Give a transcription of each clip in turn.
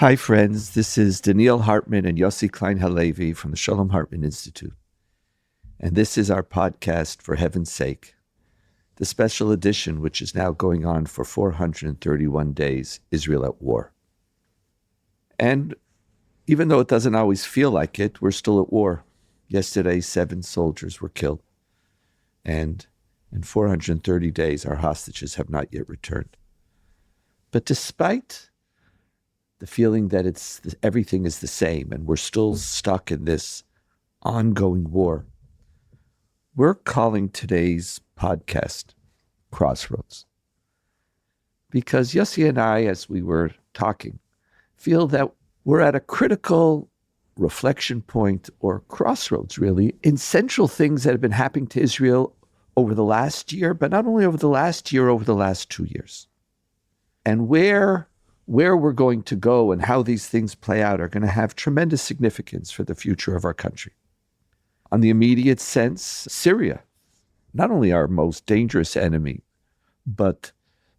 Hi, friends. This is Donniel Hartman and Yossi Klein Halevi from the Shalom Hartman Institute. And this is our podcast, For Heaven's Sake, the special edition, which is now going on for 431 days, Israel at War. And even though it doesn't always feel like it, we're still at war. Yesterday, 7 soldiers were killed. And in 430 days, our hostages have not yet returned. But despite the feeling that everything is the same and we're still stuck in this ongoing war, we're calling today's podcast Crossroads. Because Yossi and I, as we were talking, feel that we're at a critical reflection point or crossroads, really, in central things that have been happening to Israel over the last year, but not only over the last year, over the last 2 years. And where we're going to go and how these things play out are going to have tremendous significance for the future of our country. On the immediate sense, Syria, not only our most dangerous enemy, but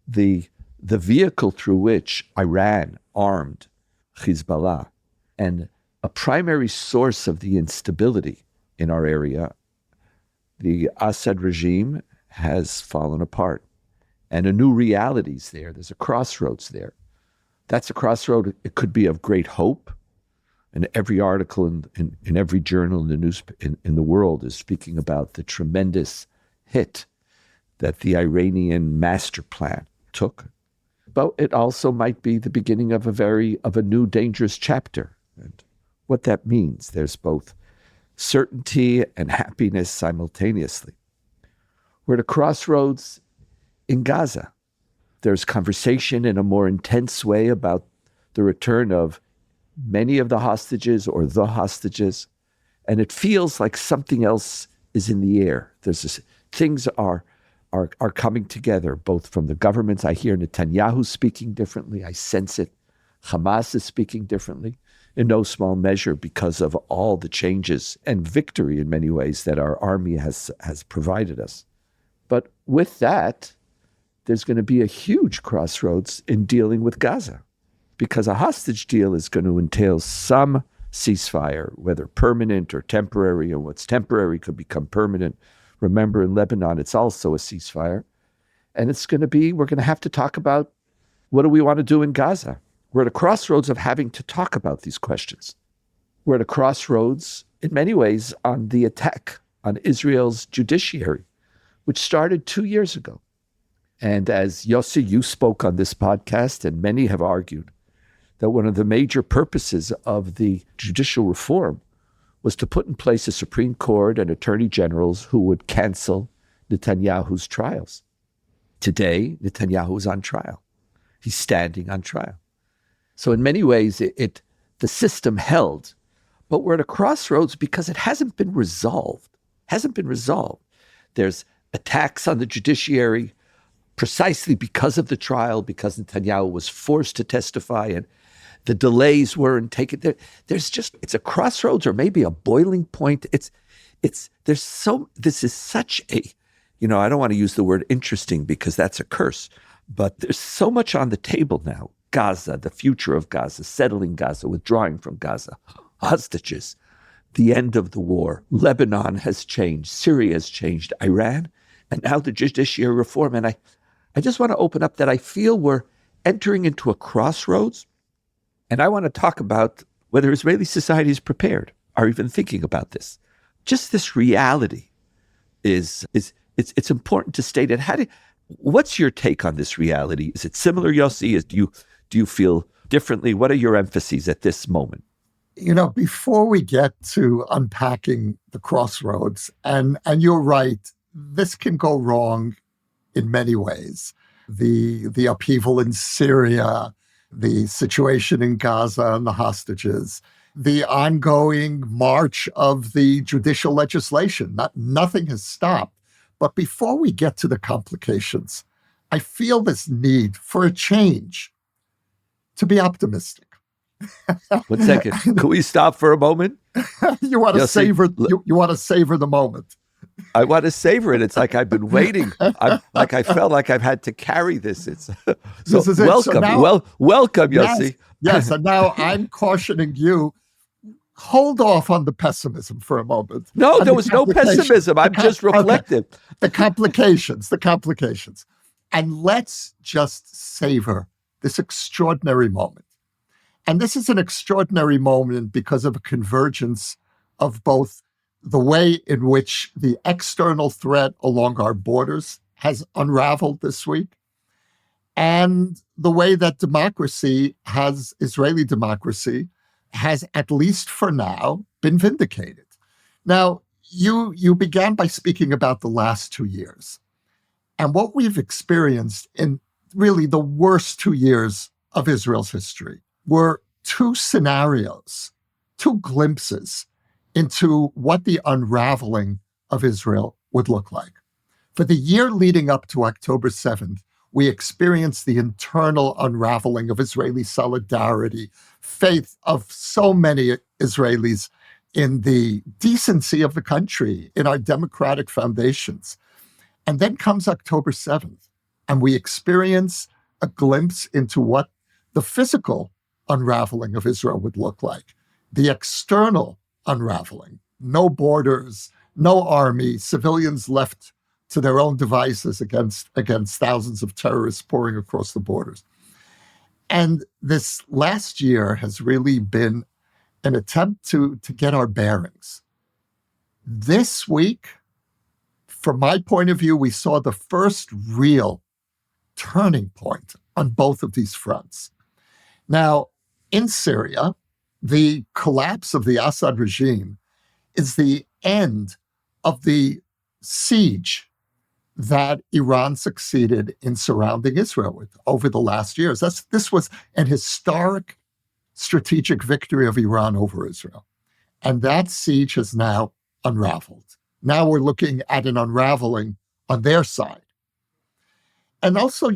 the vehicle through which Iran armed Hezbollah, and a primary source of the instability in our area. The Assad regime has fallen apart, and a new reality is there. There's a crossroads there. That's a crossroad. It could be of great hope, and every article in every journal in the news in the world is speaking about the tremendous hit that the Iranian master plan took. But it also might be the beginning of a new dangerous chapter. And what that means, there's both certainty and happiness simultaneously. We're at a crossroads in Gaza. There's conversation in a more intense way about the return of many of the hostages or the hostages. And it feels like something else is in the air. Things are coming together, both from the governments. I hear Netanyahu speaking differently. I sense it. Hamas is speaking differently, in no small measure because of all the changes and victory in many ways that our army has provided us. But with that, there's going to be a huge crossroads in dealing with Gaza, because a hostage deal is going to entail some ceasefire, whether permanent or temporary, and what's temporary could become permanent. Remember, in Lebanon, it's also a ceasefire. And we're going to have to talk about what do we want to do in Gaza. We're at a crossroads of having to talk about these questions. We're at a crossroads, in many ways, on the attack on Israel's judiciary, which started 2 years ago. And as Yossi, you spoke on this podcast, and many have argued, that one of the major purposes of the judicial reform was to put in place a Supreme Court and attorney generals who would cancel Netanyahu's trials. Today, Netanyahu is on trial. He's standing on trial. So in many ways, the system held, but we're at a crossroads because it hasn't been resolved. There's attacks on the judiciary precisely because of the trial, because Netanyahu was forced to testify and the delays weren't taken. It's a crossroads or maybe a boiling point. This is such a, I don't want to use the word interesting because that's a curse, but there's so much on the table now. Gaza, the future of Gaza, settling Gaza, withdrawing from Gaza, hostages, the end of the war. Lebanon has changed. Syria has changed. Iran, and now the judiciary reform. And I just want to open up that I feel we're entering into a crossroads. And I want to talk about whether Israeli society is prepared or even thinking about this. Just this reality it's important to state it. What's your take on this reality? Is it similar, Yossi? Do you feel differently? What are your emphases at this moment? Before we get to unpacking the crossroads, and you're right, this can go wrong in many ways. The upheaval in Syria, the situation in Gaza and the hostages, the ongoing march of the judicial legislation. Nothing has stopped. But before we get to the complications, I feel this need for a change, to be optimistic. 1 second. Can we stop for a moment? You want to savor the moment. I want to savor it. It's like I've been waiting. I felt like I've had to carry this. It's so This is it. So welcome, now, welcome, yes, Yossi. yes. And now I'm cautioning you, hold off on the pessimism for a moment. No, And there the was no complications. pessimism. I'm just reflective. Okay. The complications. And let's just savor this extraordinary moment. And this is an extraordinary moment because of a convergence of both the way in which the external threat along our borders has unraveled this week and the way that Israeli democracy has, at least for now, been vindicated. Now, you began by speaking about the last 2 years. And what we've experienced in really the worst 2 years of Israel's history were two scenarios, two glimpses into what the unraveling of Israel would look like. For the year leading up to October 7th, we experienced the internal unraveling of Israeli solidarity, faith of so many Israelis in the decency of the country, in our democratic foundations. And then comes October 7th, and we experience a glimpse into what the physical unraveling of Israel would look like, the external unraveling, no borders, no army, civilians left to their own devices against thousands of terrorists pouring across the borders. And this last year has really been an attempt to get our bearings. This week, from my point of view, we saw the first real turning point on both of these fronts. Now, in Syria, the collapse of the Assad regime is the end of the siege that Iran succeeded in surrounding Israel with over the last years. This was an historic strategic victory of Iran over Israel. And that siege has now unraveled. Now we're looking at an unraveling on their side. And also,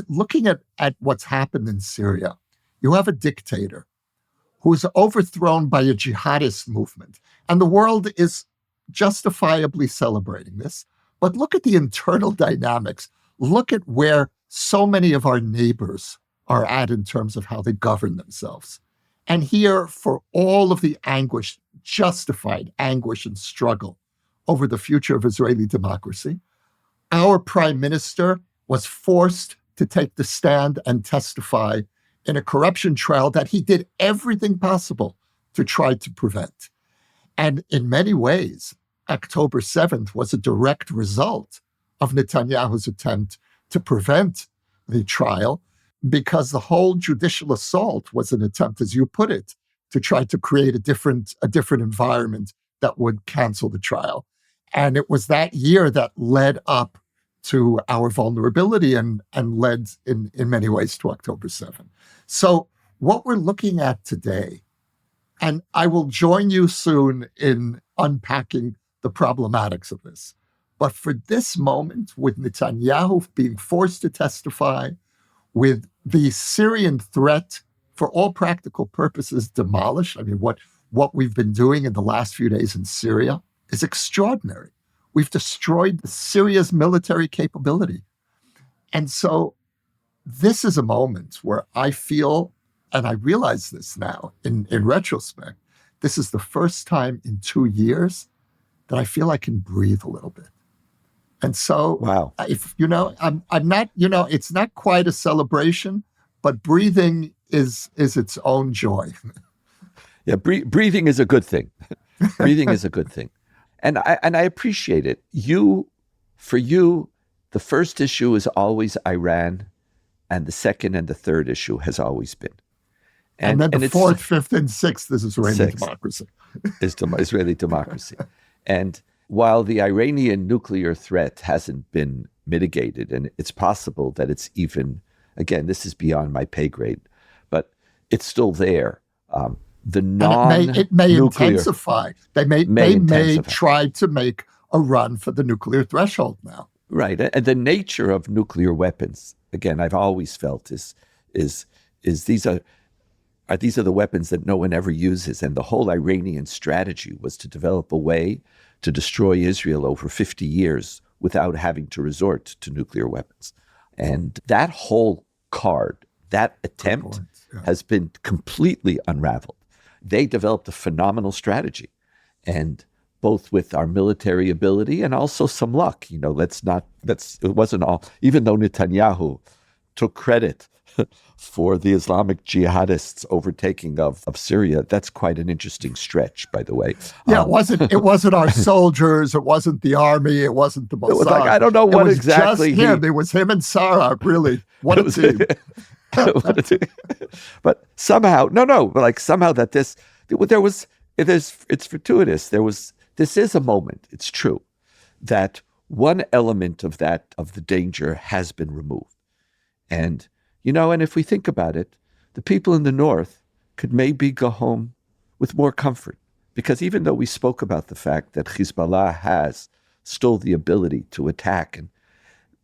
looking at what's happened in Syria, you have a dictator who is overthrown by a jihadist movement. And the world is justifiably celebrating this. But look at the internal dynamics. Look at where so many of our neighbors are at in terms of how they govern themselves. And here, for all of the anguish, justified anguish and struggle over the future of Israeli democracy, our prime minister was forced to take the stand and testify in a corruption trial that he did everything possible to try to prevent. And in many ways, October 7th was a direct result of Netanyahu's attempt to prevent the trial, because the whole judicial assault was an attempt, as you put it, to try to create a different environment that would cancel the trial. And it was that year that led up to our vulnerability and led in many ways to October 7th. So what we're looking at today, and I will join you soon in unpacking the problematics of this, but for this moment, with Netanyahu being forced to testify, with the Syrian threat for all practical purposes demolished, I mean, what we've been doing in the last few days in Syria is extraordinary. We've destroyed Syria's military capability. And so this is a moment where I feel, and I realize this now in retrospect, this is the first time in 2 years that I feel I can breathe a little bit. And so, wow. If I'm not, it's not quite a celebration, but breathing is its own joy. Yeah, breathing is a good thing. Breathing is a good thing. And I appreciate it. For you, the first issue is always Iran, and the second and the third issue has always been. And then the fourth, fifth, and sixth is Israeli democracy. Is Israeli democracy. And while the Iranian nuclear threat hasn't been mitigated, and it's possible that it's even, again, this is beyond my pay grade, but it's still there. It may intensify. They may try to make a run for the nuclear threshold now. Right, and the nature of nuclear weapons, again, I've always felt is these are the weapons that no one ever uses, and the whole Iranian strategy was to develop a way to destroy Israel over 50 years without having to resort to nuclear weapons. And that whole card, that attempt has been completely unraveled. They developed a phenomenal strategy, and both with our military ability and also some luck. It wasn't all, even though Netanyahu took credit for the Islamic jihadists overtaking of Syria. That's quite an interesting stretch, by the way. Yeah, it wasn't our soldiers, it wasn't the army, it wasn't the Mossad. It was like, I don't know what exactly. It was him and Sarah, really. What a team. But somehow, somehow that it's fortuitous. This is a moment, it's true, that one element of the danger has been removed. And if we think about it, the people in the north could maybe go home with more comfort. Because even though we spoke about the fact that Hezbollah has still the ability to attack, and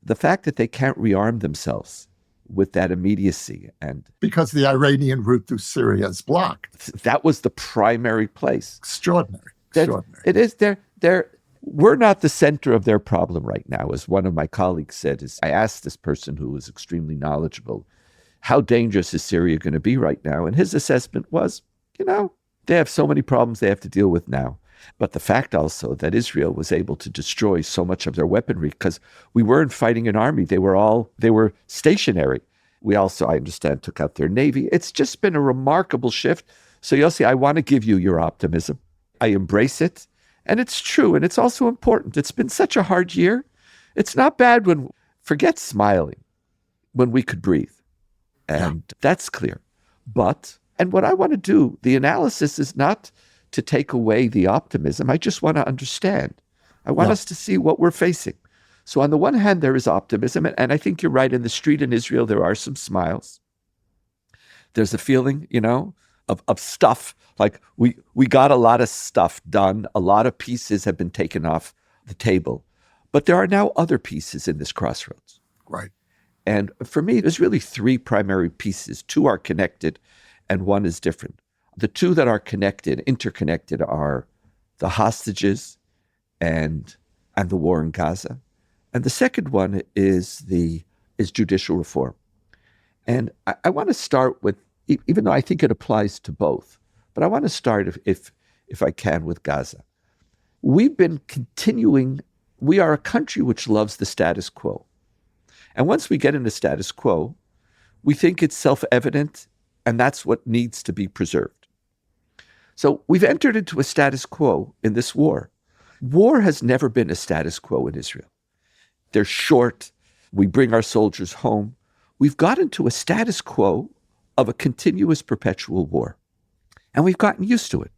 the fact that they can't rearm themselves with that immediacy, and because the Iranian route through Syria is blocked. That was the primary place. Extraordinary. It is. We're not the center of their problem right now, as one of my colleagues said. I asked this person who was extremely knowledgeable, how dangerous is Syria going to be right now? And his assessment was, they have so many problems they have to deal with now. But the fact also that Israel was able to destroy so much of their weaponry, because we weren't fighting an army. They were stationary. We also, I understand, took out their navy. It's just been a remarkable shift. So Yossi, I want to give you your optimism. I embrace it. And it's true. And it's also important. It's been such a hard year. It's not bad forget smiling, when we could breathe. And that's clear. And what I want to do, the analysis is not to take away the optimism. I just want to understand. I want us to see what we're facing. So on the one hand, there is optimism. And I think you're right. In the street in Israel, there are some smiles. There's a feeling, of stuff. Like we got a lot of stuff done. A lot of pieces have been taken off the table. But there are now other pieces in this crossroads. Right. And for me, there's really three primary pieces. Two are connected and one is different. The two that are interconnected, are the hostages and the war in Gaza. And the second one is judicial reform. And I want to start with, even though I think it applies to both, but I want to start, if I can, with Gaza. We've been continuing, we are a country which loves the status quo. And once we get in the status quo, we think it's self-evident, and that's what needs to be preserved. So we've entered into a status quo in this war. War has never been a status quo in Israel. They're short. We bring our soldiers home. We've got into a status quo of a continuous perpetual war. And we've gotten used to it.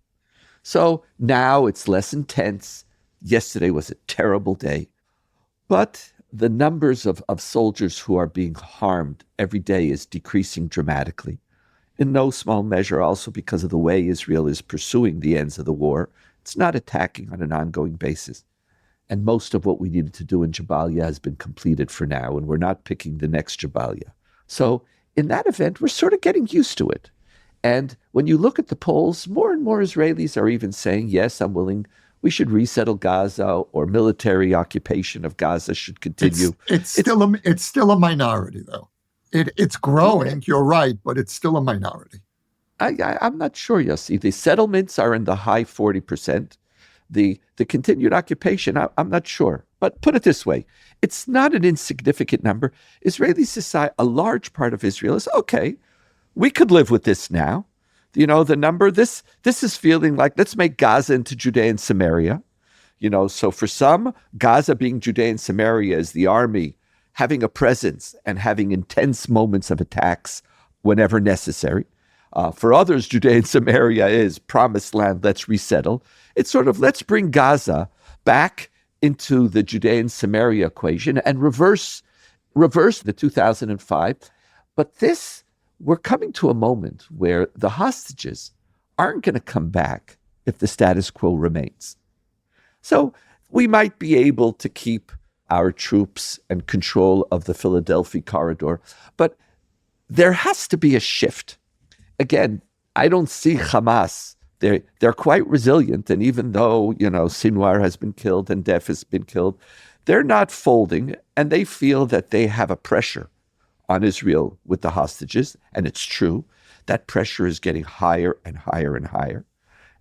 So now it's less intense. Yesterday was a terrible day. But the numbers of soldiers who are being harmed every day is decreasing dramatically. In no small measure also because of the way Israel is pursuing the ends of the war. It's not attacking on an ongoing basis. And most of what we needed to do in Jabalia has been completed for now, and we're not picking the next Jabalia. So in that event, we're sort of getting used to it. And when you look at the polls, more and more Israelis are even saying, yes, I'm willing, we should resettle Gaza, or military occupation of Gaza should continue. It's still a minority, though. It's growing, you're right, but it's still a minority. I'm not sure, Yossi. The settlements are in the high 40%. The continued occupation, I'm not sure. But put it this way, it's not an insignificant number. Israeli society, a large part of Israel is, okay, we could live with this now. The number, this is feeling like, let's make Gaza into Judea and Samaria. So for some, Gaza being Judea and Samaria is the army having a presence and having intense moments of attacks whenever necessary. For others, Judea and Samaria is promised land, let's resettle. It's sort of, let's bring Gaza back into the Judea and Samaria equation and reverse the 2005. But we're coming to a moment where the hostages aren't going to come back if the status quo remains. So we might be able to keep our troops and control of the Philadelphia corridor, but there has to be a shift. Again, I don't see Hamas They're quite resilient, and even though, Sinwar has been killed and Def has been killed, they're not folding, and they feel that they have a pressure on Israel with the hostages, and it's true. That pressure is getting higher and higher and higher.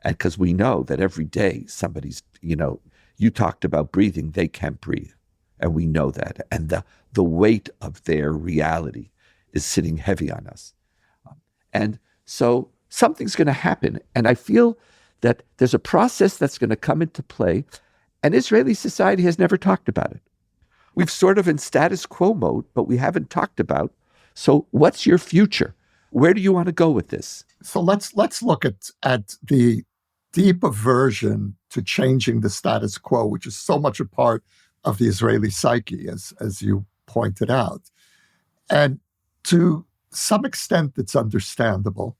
And because we know that every day somebody's, you talked about breathing, they can't breathe. And we know that. And the weight of their reality is sitting heavy on us. And so something's going to happen. And I feel that there's a process that's going to come into play, and Israeli society has never talked about it. We've sort of in status quo mode, but we haven't talked about. So what's your future? Where do you want to go with this? So let's look at the deep aversion to changing the status quo, which is so much a part of the Israeli psyche, as you pointed out. And to some extent, it's understandable.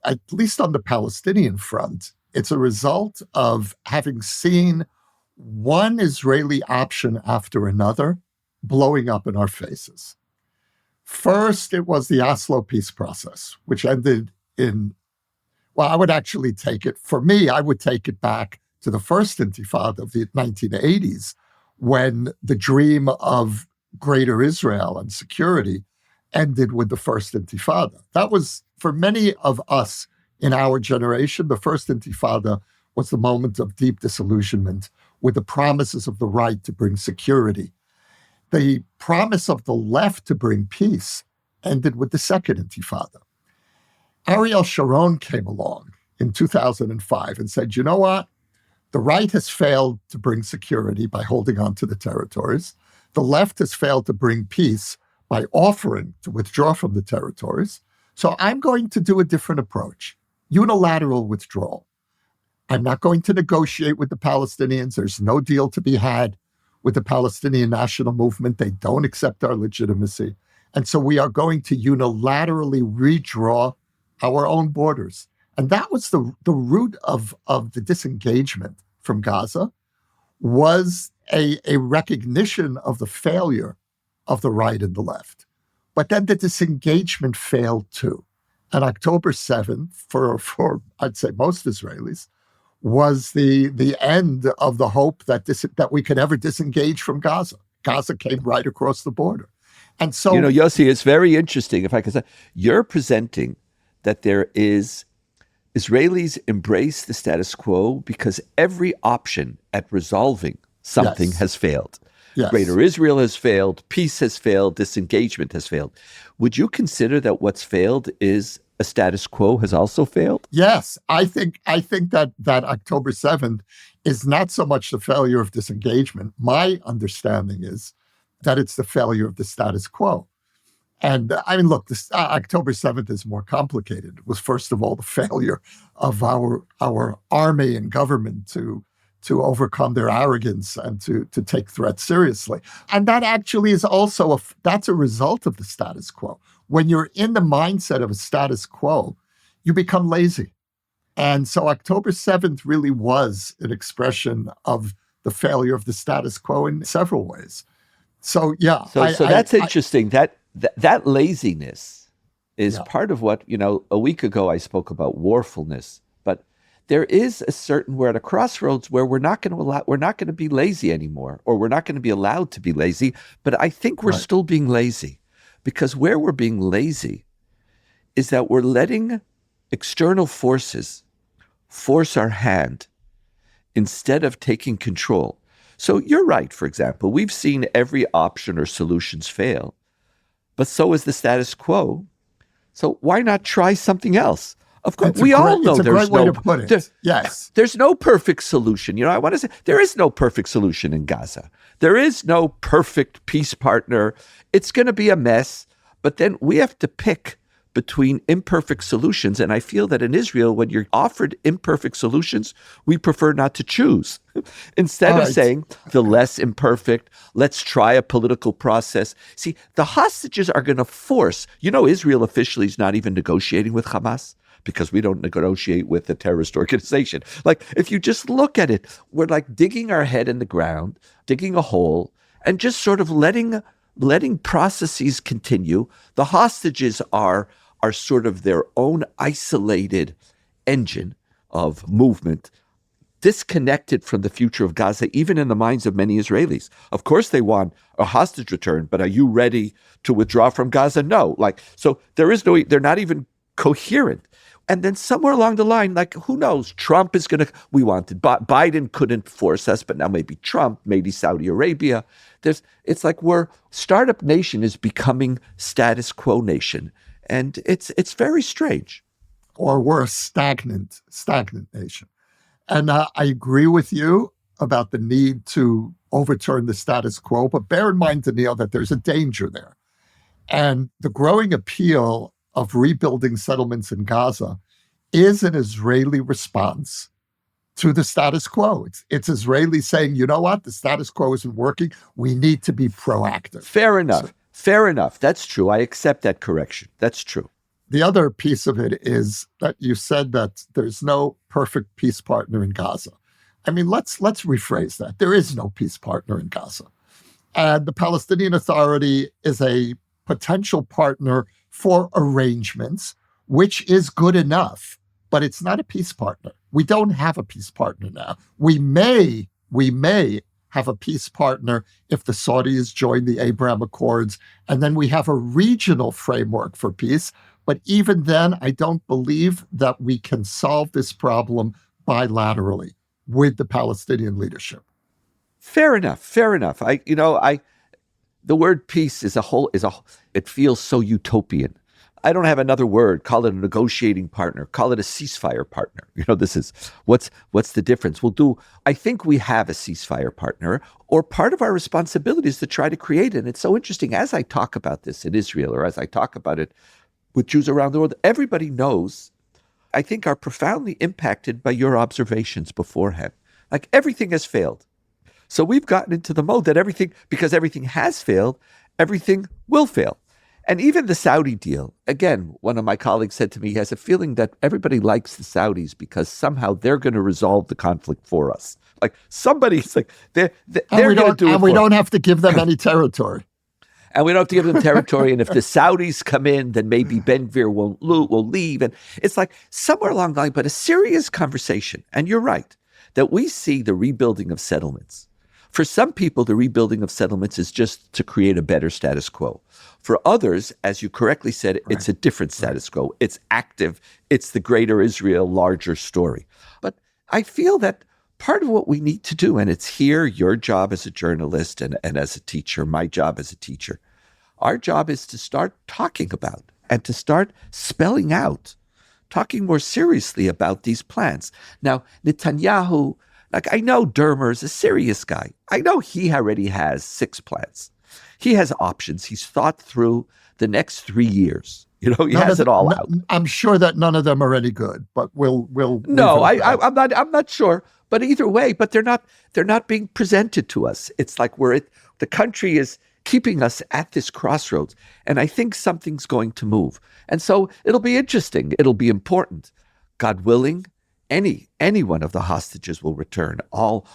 At least on the Palestinian front, it's a result of having seen one Israeli option after another blowing up in our faces. First, it was the Oslo peace process, which ended in, well, I would actually take it, for me, I would take it back to the first Intifada of the 1980s, when the dream of greater Israel and security ended with the first Intifada. That was, for many of us in our generation, the first Intifada was the moment of deep disillusionment with the promises of the right to bring security. The promise of the left to bring peace ended with the second Intifada. Ariel Sharon came along in 2005 and said, you know what? The right has failed to bring security by holding on to the territories. The left has failed to bring peace by offering to withdraw from the territories. So I'm going to do a different approach, unilateral withdrawal. I'm not going to negotiate with the Palestinians. There's no deal to be had with the Palestinian national movement. They don't accept our legitimacy. And so we are going to unilaterally redraw our own borders. And that was the root of the disengagement from Gaza, was a recognition of the failure of the right and the left. But then the disengagement failed too. And October 7th, for I'd say most Israelis, was the end of the hope that we could ever disengage from Gaza. Gaza came right across the border. And so, Yossi, it's very interesting, if I could say, you're presenting that there is Israelis embrace the status quo because every option at resolving something has failed. Yes. Greater Israel has failed, peace has failed, disengagement has failed. Would you consider that what's failed is a status quo has also failed? Yes, I think that October 7th is not so much the failure of disengagement. My understanding is that it's the failure of the status quo. And I mean, look, this October 7th is more complicated. It was, first of all, the failure of our army and government to overcome their arrogance and to take threats seriously. And that actually is also that's a result of the status quo. When you're in the mindset of a status quo, you become lazy. And so October 7th really was an expression of the failure of the status quo in several ways. So, yeah. So that's interesting. That laziness is part of what, a week ago I spoke about warfulness, but there is a certain, we're at a crossroads where we're not going to be lazy anymore, or we're not going to be allowed to be lazy. But I think we're still being lazy, because where we're being lazy is that we're letting external forces force our hand instead of taking control. So you're right, for example, we've seen every option or solutions fail, but so is the status quo. So why not try something else? Of course, we all know there's way to put it. Yes. There's no perfect solution. I want to say there is no perfect solution in Gaza. There is no perfect peace partner. It's going to be a mess, but then we have to pick between imperfect solutions. And I feel that in Israel, when you're offered imperfect solutions, we prefer not to choose. Instead of saying the less imperfect, let's try a political process. See, the hostages are going to force, Israel officially is not even negotiating with Hamas, because we don't negotiate with a terrorist organization. Like, if you just look at it, we're like digging our head in the ground, digging a hole, and just sort of letting processes continue. The hostages are sort of their own isolated engine of movement, disconnected from the future of Gaza, even in the minds of many Israelis. Of course, they want a hostage return, but are you ready to withdraw from Gaza? No. So they're not even coherent. And then somewhere along the line, who knows? Trump is going to, Biden couldn't force us, but now maybe Trump, maybe Saudi Arabia. It's like startup nation is becoming status quo nation. And it's very strange. Or worse, stagnant nation. And I agree with you about the need to overturn the status quo, but bear in mind, Donniel, that there's a danger there. And the growing appeal of rebuilding settlements in Gaza is an Israeli response to the status quo. It's Israelis saying, you know what, the status quo isn't working. We need to be proactive. Fair enough. That's true. I accept that correction. That's true. The other piece of it is that you said that there's no perfect peace partner in Gaza. I mean, let's rephrase that. There is no peace partner in Gaza. And the Palestinian Authority is a potential partner for arrangements, which is good enough, but it's not a peace partner. We don't have a peace partner now. We may have a peace partner if the Saudis join the Abraham Accords, and then we have a regional framework for peace. But even then, I don't believe that we can solve this problem bilaterally with the Palestinian leadership. Fair enough. The word peace it feels so utopian. I don't have another word. Call it a negotiating partner. Call it a ceasefire partner. This is what's the difference? I think we have a ceasefire partner, or part of our responsibility is to try to create it. And it's so interesting as I talk about this in Israel, or as I talk about it with Jews around the world, everybody knows, I think, are profoundly impacted by your observations beforehand. Everything has failed. So we've gotten into the mode that because everything has failed, everything will fail. And even the Saudi deal, again, one of my colleagues said to me, he has a feeling that everybody likes the Saudis because somehow they're going to resolve the conflict for us. Somebody's they're going to do it. And we don't have to give them any territory. And we don't have to give them territory. And if the Saudis come in, then maybe Ben Gvir will leave. And it's somewhere along the line, but a serious conversation. And you're right, that we see the rebuilding of settlements. For some people, the rebuilding of settlements is just to create a better status quo. For others, as you correctly said, it's a different status quo. It's active. It's the greater Israel, larger story. But I feel that part of what we need to do, and it's here, your job as a journalist and as a teacher, my job as a teacher, our job is to start talking about and to start spelling out, talking more seriously about these plans. Now, Netanyahu, I know Dermer is a serious guy. I know he already has 6 plans. He has options. He's thought through the next 3 years. He has it all out. I'm sure that none of them are any good, but we'll. No, I'm not sure. But either way, they're not being presented to us. It's the country is keeping us at this crossroads. And I think something's going to move. And so it'll be interesting. It'll be important. God willing, any one of the hostages will return. All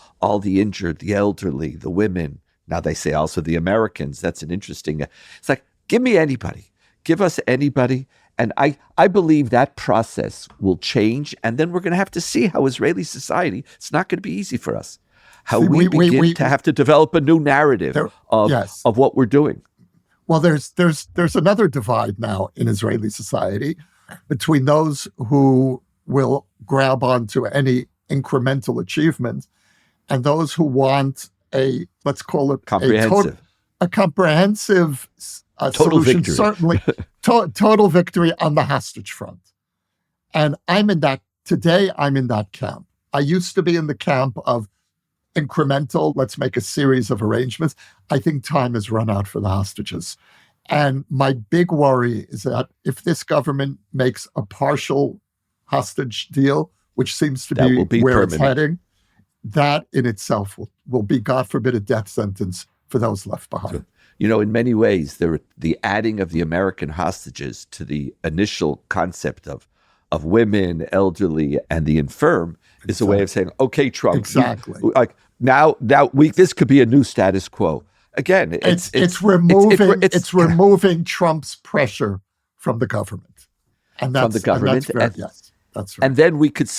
the injured, the elderly, the women. Now they say also the Americans. That's an interesting. It's give me anybody. Give us anybody. And I believe that process will change. And then we're going to have to see how Israeli society, it's not going to be easy for us, how we begin to have to develop a new narrative of what we're doing. Well, there's another divide now in Israeli society between those who will grab onto any incremental achievement and those who want let's call it a comprehensive total solution, victory. Certainly total victory on the hostage front. And I'm in that camp. I used to be in the camp of incremental, let's make a series of arrangements. I think time has run out for the hostages. And my big worry is that if this government makes a partial hostage deal, which seems to be where permanent. It's heading, that in itself will be, God forbid, a death sentence for those left behind. In many ways, the adding of the American hostages to the initial concept of women, elderly, and the infirm is a way of saying, okay, Trump, exactly. Now this could be a new status quo. Again, it's removing Trump's pressure from the government, yes. That's right. And then we could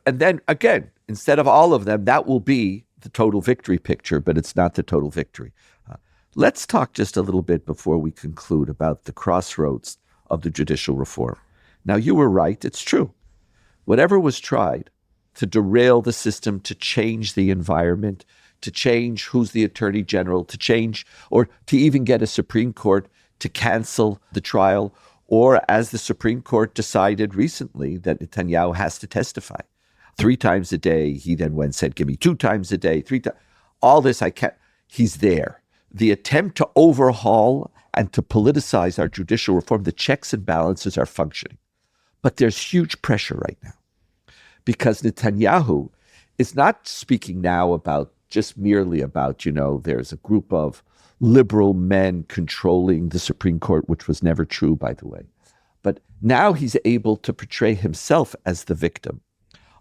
and then again, instead of all of them, that will be the total victory picture, but it's not the total victory. Let's talk just a little bit before we conclude about the crossroads of the judicial reform. Now, you were right. It's true. Whatever was tried to derail the system, to change the environment, to change who's the attorney general, to change or to even get a Supreme Court to cancel the trial, or as the Supreme Court decided recently that Netanyahu has to testify 3 times a day. He then went and said, give me 2 times a day, 3 times. All this, I can't. He's there. The attempt to overhaul and to politicize our judicial reform, the checks and balances are functioning. But there's huge pressure right now because Netanyahu is not speaking now about just merely about, there's a group of liberal men controlling the Supreme Court, which was never true, by the way. But now he's able to portray himself as the victim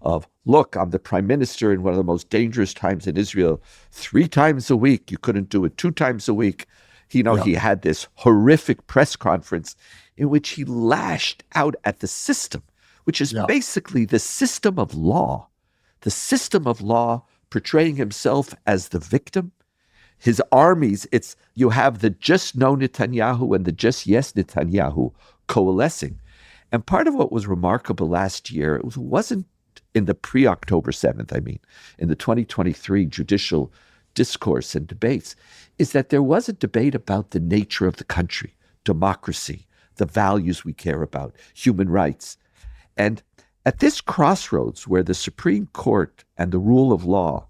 of, look, I'm the prime minister in one of the most dangerous times in Israel, 3 times a week. You couldn't do it 2 times a week. He had this horrific press conference in which he lashed out at the system, which is basically the system of law portraying himself as the victim. His armies, you have the just no Netanyahu and the just yes Netanyahu coalescing. And part of what was remarkable last year, it wasn't in the pre-October 7th, in the 2023 judicial discourse and debates, is that there was a debate about the nature of the country, democracy, the values we care about, human rights. And at this crossroads where the Supreme Court and the rule of law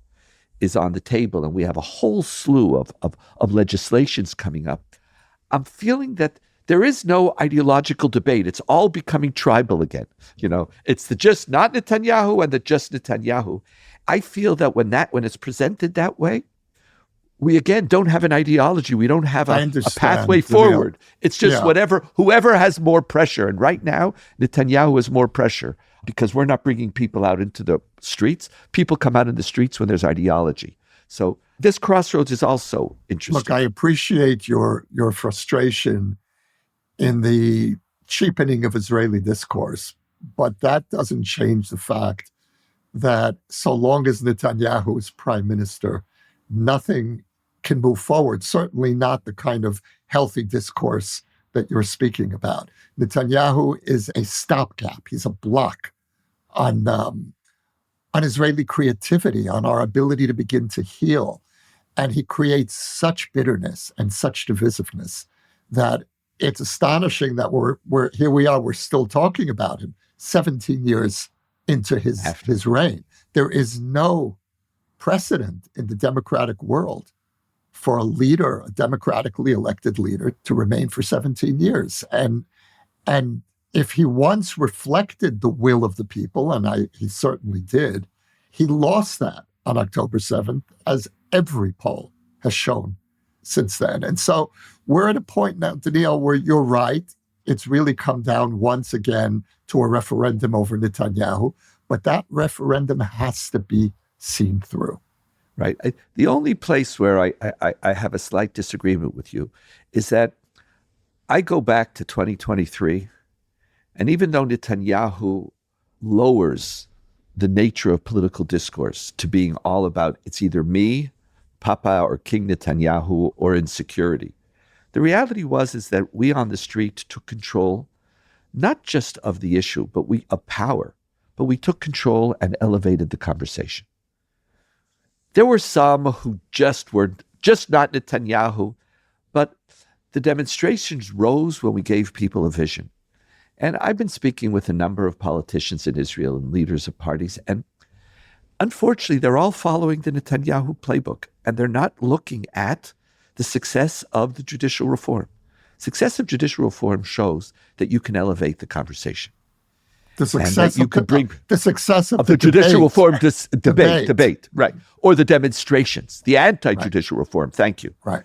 is on the table and we have a whole slew of legislations coming up, I'm feeling that there is no ideological debate. It's all becoming tribal again. It's the just not Netanyahu and the just Netanyahu. I feel that when it's presented that way, we again don't have an ideology. We don't have a pathway forward. It's just whoever has more pressure. And right now, Netanyahu has more pressure because we're not bringing people out into the streets. People come out in the streets when there's ideology. So this crossroads is also interesting. Look, I appreciate your frustration in the cheapening of Israeli discourse, but that doesn't change the fact that so long as Netanyahu is prime minister, nothing can move forward, certainly not the kind of healthy discourse that you're speaking about. Netanyahu is a stopgap. He's a block on Israeli creativity, on our ability to begin to heal. And he creates such bitterness and such divisiveness that it's astonishing that we're here we are, we're still talking about him 17 years into his reign. There is no precedent in the democratic world for a leader, a democratically elected leader, to remain for 17 years. And if he once reflected the will of the people, and he certainly did, he lost that on October 7th, as every poll has shown since then. And so we're at a point now, Donniel, where you're right. It's really come down once again to a referendum over Netanyahu, but that referendum has to be seen through. Right. The only place where I have a slight disagreement with you is that I go back to 2023, and even though Netanyahu lowers the nature of political discourse to being all about it's either me, Papa, or King Netanyahu, or insecurity, the reality is that we on the street took control, not just of the issue, of power, but we took control and elevated the conversation. There were some who were just not Netanyahu, but the demonstrations rose when we gave people a vision. And I've been speaking with a number of politicians in Israel and leaders of parties, and unfortunately, they're all following the Netanyahu playbook, and they're not looking at the success of the judicial reform. Success of judicial reform shows that you can elevate the conversation. The success of the judicial reform debate, right? Or the demonstrations, the anti-judicial reform. Thank you. Right.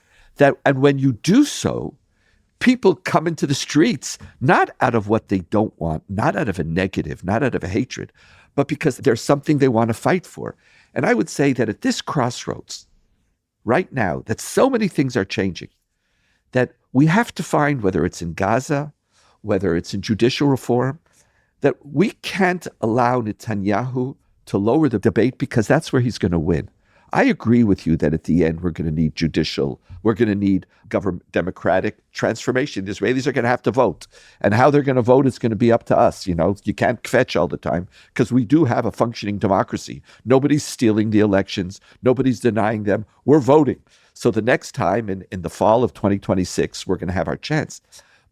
And when you do so, people come into the streets not out of what they don't want, not out of a negative, not out of a hatred, but because there's something they want to fight for. And I would say that at this crossroads, right now, that so many things are changing, that we have to find, whether it's in Gaza, whether it's in judicial reform, that we can't allow Netanyahu to lower the debate because that's where he's going to win. I agree with you that at the end we're going to need judicial, we're going to need government democratic transformation. The Israelis are going to have to vote. And how they're going to vote is going to be up to us. You know, you can't fetch all the time because we do have a functioning democracy. Nobody's stealing the elections. Nobody's denying them. We're voting. So the next time in the fall of 2026, we're going to have our chance.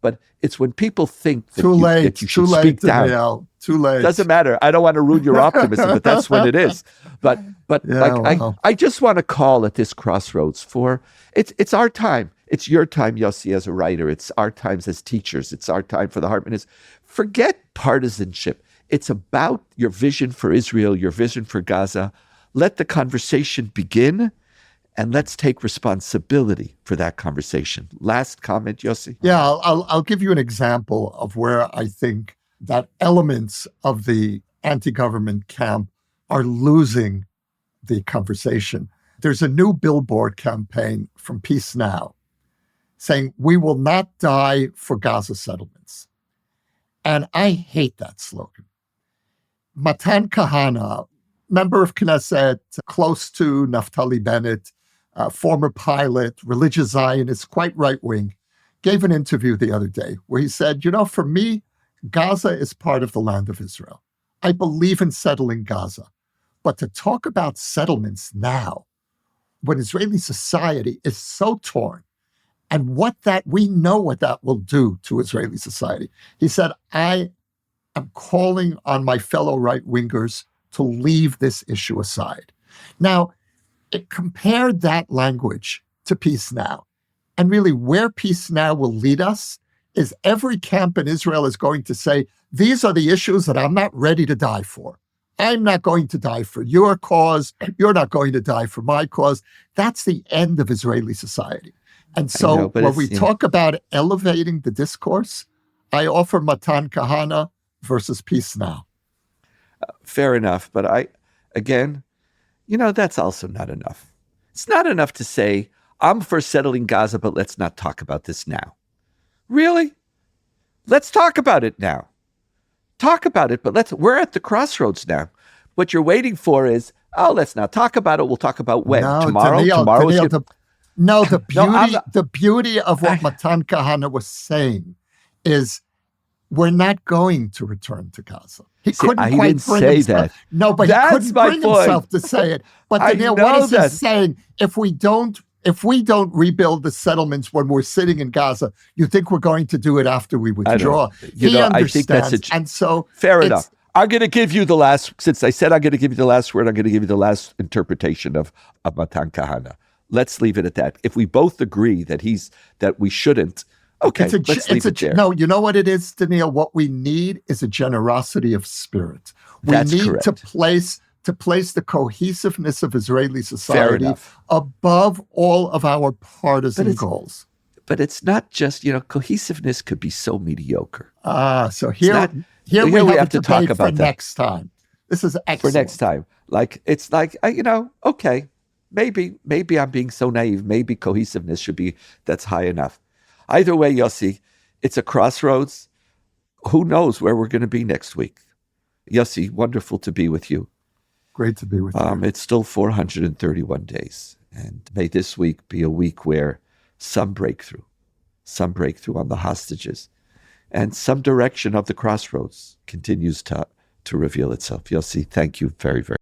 But it's when people think that you should speak down. Danielle. Too late. Doesn't matter. I don't want to ruin your optimism, but that's when it is. But Yeah, like well. I just want to call at this crossroads for it's our time. It's your time, Yossi, as a writer. It's our times as teachers. It's our time for the Hartman. Forget partisanship. It's about your vision for Israel, your vision for Gaza. Let the conversation begin. And let's take responsibility for that conversation. Last comment, Yossi. Yeah, I'll give you an example of where I think that elements of the anti-government camp are losing the conversation. There's a new billboard campaign from Peace Now saying, "We will not die for Gaza settlements." And I hate that slogan. Matan Kahana, member of Knesset, close to Naftali Bennett, former pilot, religious Zionist, quite right-wing, gave an interview the other day where he said, for me, Gaza is part of the land of Israel. I believe in settling Gaza. But to talk about settlements now, when Israeli society is so torn, and we know what that will do to Israeli society. He said, I am calling on my fellow right-wingers to leave this issue aside. Now, it compared that language to Peace Now. And really, where Peace Now will lead us is every camp in Israel is going to say, these are the issues that I'm not ready to die for. I'm not going to die for your cause. You're not going to die for my cause. That's the end of Israeli society. And so when we talk about elevating the discourse, I offer Matan Kahana versus Peace Now. Fair enough. But that's also not enough. It's not enough to say, I'm for settling Gaza, but let's not talk about this now. Really? Let's talk about it now. Talk about it, but we're at the crossroads now. What you're waiting for is, let's not talk about it. We'll talk about when? Tomorrow? The beauty of what Matan Kahana was saying is we're not going to return to Gaza. He couldn't quite bring himself. No, but he couldn't bring himself to say it. But Donniel, what is he saying? If we don't rebuild the settlements when we're sitting in Gaza, you think we're going to do it after we withdraw? He understands. I think fair enough. I'm going to give you the last, since I said I'm going to give you the last word, I'm going to give you the last interpretation of Matan Kahana. Let's leave it at that. If we both agree that we shouldn't, okay, let's leave it there. No, you know what it is, Donniel? What we need is a generosity of spirit. We need to place the cohesiveness of Israeli society above all of our partisan goals. But it's not just, cohesiveness could be so mediocre. So here we have to talk about that next time. This is excellent. For next time. Okay, maybe I'm being so naive. Maybe cohesiveness that's high enough. Either way, Yossi, it's a crossroads. Who knows where we're going to be next week? Yossi, wonderful to be with you. Great to be with you. It's still 431 days. And may this week be a week where some breakthrough on the hostages, and some direction of the crossroads continues to reveal itself. Yossi, thank you very, very much.